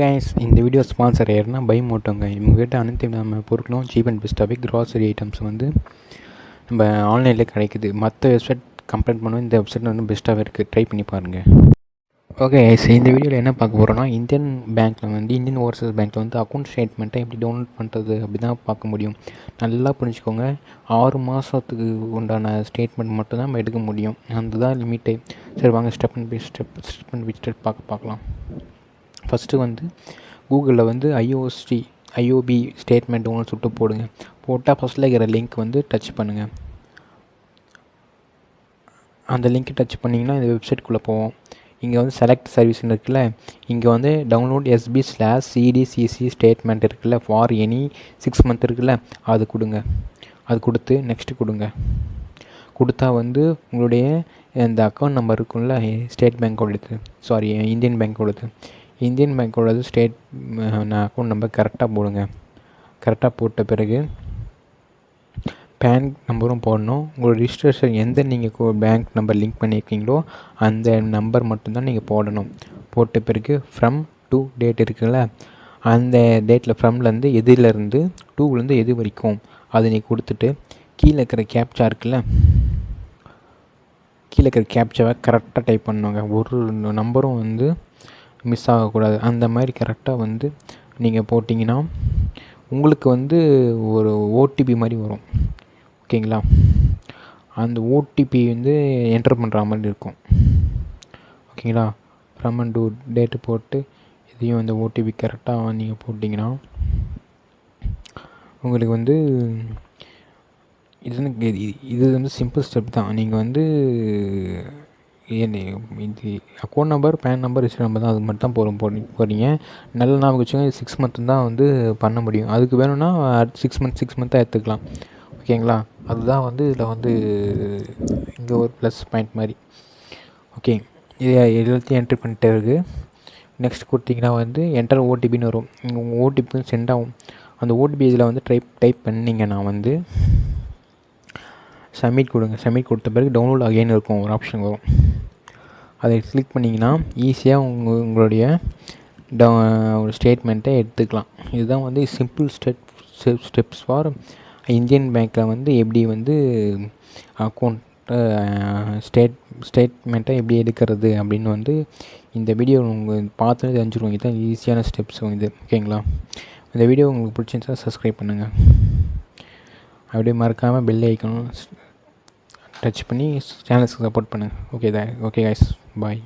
Guys, இந்த video sponsor யாருன்னா பைமோட்டோங்க. இவங்ககிட்ட அனைத்து நம்ம பொருட்களும் சீப் அண்ட் பெஸ்ட்டாகவே க்ராசரி ஐட்டம்ஸ் வந்து நம்ம ஆன்லைனில் கிடைக்குது. மற்ற வெப்சைட் கம்பேர் பண்ணுவோம், இந்த வெப்சைட் வந்து பெஸ்ட்டாகவே இருக்குது. ட்ரை பண்ணி பாருங்கள். ஓகே கைஸ், இந்த வீடியோவில் என்ன பார்க்க போகிறோன்னா, இந்தியன் ஓவர்சீஸ் பேங்க்கில் வந்து அக்கௌண்ட் ஸ்டேட்மெண்ட்டை எப்படி டவுன்லோட் பண்ணுறது அப்படி தான் பார்க்க முடியும். நல்லா புரிஞ்சுக்கோங்க. 6 மாதத்துக்கு உண்டான ஸ்டேட்மெண்ட் மட்டும் தான் நம்ம எடுக்க முடியும். அந்த தான் லிமிட்டே. சரி வாங்க, ஸ்டெப் அண்ட் பை ஸ்டெப் பார்க்கலாம். ஃபஸ்ட்டு வந்து கூகுளில் வந்து ஐஓபி ஸ்டேட்மெண்ட் ஒன்று சுட்டு போடுங்க. போட்டால் ஃபஸ்ட்டில் இருக்கிற லிங்க் வந்து டச் பண்ணுங்கள். அந்த லிங்க்கை டச் பண்ணிங்கன்னா இந்த வெப்சைட்குள்ளே போவோம். இங்கே வந்து செலக்ட் சர்வீஸ்னு இருக்குல்ல, இங்கே வந்து டவுன்லோட் SB/CDCC ஸ்டேட்மெண்ட் இருக்குல்ல, ஃபார் எனி 6 மந்த் இருக்குல்ல, அது கொடுங்க. அது கொடுத்து நெக்ஸ்ட்டு கொடுங்க. கொடுத்தா வந்து உங்களுடைய இந்த அக்கௌண்ட் நம்பர் இருக்குல்ல, இந்தியன் பேங்க்கோடது அக்கௌண்ட் நம்பர் கரெக்டாக போடுங்க. கரெக்டாக போட்ட பிறகு பேன் நம்பரும் போடணும். உங்களோட ரிஜிஸ்ட்ரேஷன் எந்த நீங்கள் பேங்க் நம்பர் லிங்க் பண்ணியிருக்கீங்களோ அந்த நம்பர் மட்டும்தான் நீங்கள் போடணும். போட்ட பிறகு ஃப்ரம் டு டேட் இருக்குல்ல, அந்த டேட்டில் ஃப்ரம்லேருந்து எதுலேருந்து டூலேருந்து எது வரைக்கும் அதை நீங்கள் கொடுத்துட்டு கீழே இருக்கிற கேப்சா இருக்குல்ல, கீழே இருக்கிற கேப்சாவை கரெக்டாக டைப் பண்ணுவாங்க. ஒரு நம்பரும் வந்து மிஸ் ஆகக்கூடாது. அந்த மாதிரி கரெக்டாக வந்து நீங்கள் போட்டிங்கன்னா உங்களுக்கு வந்து ஒரு ஓடிபி மாதிரி வரும். ஓகேங்களா? அந்த ஓடிபி வந்து என்டர் பண்ணுற மாதிரி இருக்கும். ஓகேங்களா? ஃப்ரம் அண்ட் டு டேட்டு போட்டு இதையும் அந்த ஓடிபி கரெக்டாக நீங்கள் போட்டிங்கன்னா உங்களுக்கு வந்து இது வந்து சிம்பிள் ஸ்டெப் தான். நீங்கள் வந்து இது account number, PAN number, register number தான், அது மட்டும் தான் போகிறீங்க. நல்ல ஞாபகம் வச்சுக்கோங்க. 6 மந்த்து தான் வந்து பண்ண முடியும். அதுக்கு வேணும்னா 6 மந்த்தாக எடுத்துக்கலாம். ஓகேங்களா? அதுதான் வந்து இதில் வந்து இங்கே ஒரு ப்ளஸ் பாயிண்ட் மாதிரி. ஓகே, இது எல்லாத்தையும் என்ட்ரி பண்ணிட்டே இருக்குது. நெக்ஸ்ட் கொடுத்தீங்கன்னா வந்து என்டர் ஓடிபின்னு வரும். உங்கள் ஓடிபி சென்ட் ஆகும். அந்த ஓடிபி இதில் வந்து டைப் பண்ணிங்கன்னா வந்து சப்மிட் கொடுங்க. சப்மிட் கொடுத்த பிறகு டவுன்லோட் அகைன் இருக்கும், ஒரு ஆப்ஷன் வரும். அதை கிளிக் பண்ணிங்கன்னா ஈஸியாக உங்களுடைய ஒரு ஸ்டேட்மெண்ட்டை எடுத்துக்கலாம். இதுதான் வந்து சிம்பிள் ஸ்டெப்ஸ் ஃபார் இந்தியன் பேங்க்கில் வந்து எப்படி வந்து அக்கௌண்ட் ஸ்டேட்மெண்ட்டை எப்படி எடுக்கிறது அப்படின்னு வந்து இந்த வீடியோ உங்கள் பார்த்து தெரிஞ்சுருவோம். இதுதான் ஈஸியான ஸ்டெப்ஸ் இது. ஓகேங்களா? இந்த வீடியோ உங்களுக்கு பிடிச்சிருந்துச்சா சப்ஸ்கிரைப் பண்ணுங்கள். அப்படியே மறக்காமல் பெல் ஐக்கானும் டச் பண்ணி சேனல்ஸ்க்கு சப்போர்ட் பண்ணுங்கள். ஓகே கைஸ், பாய்.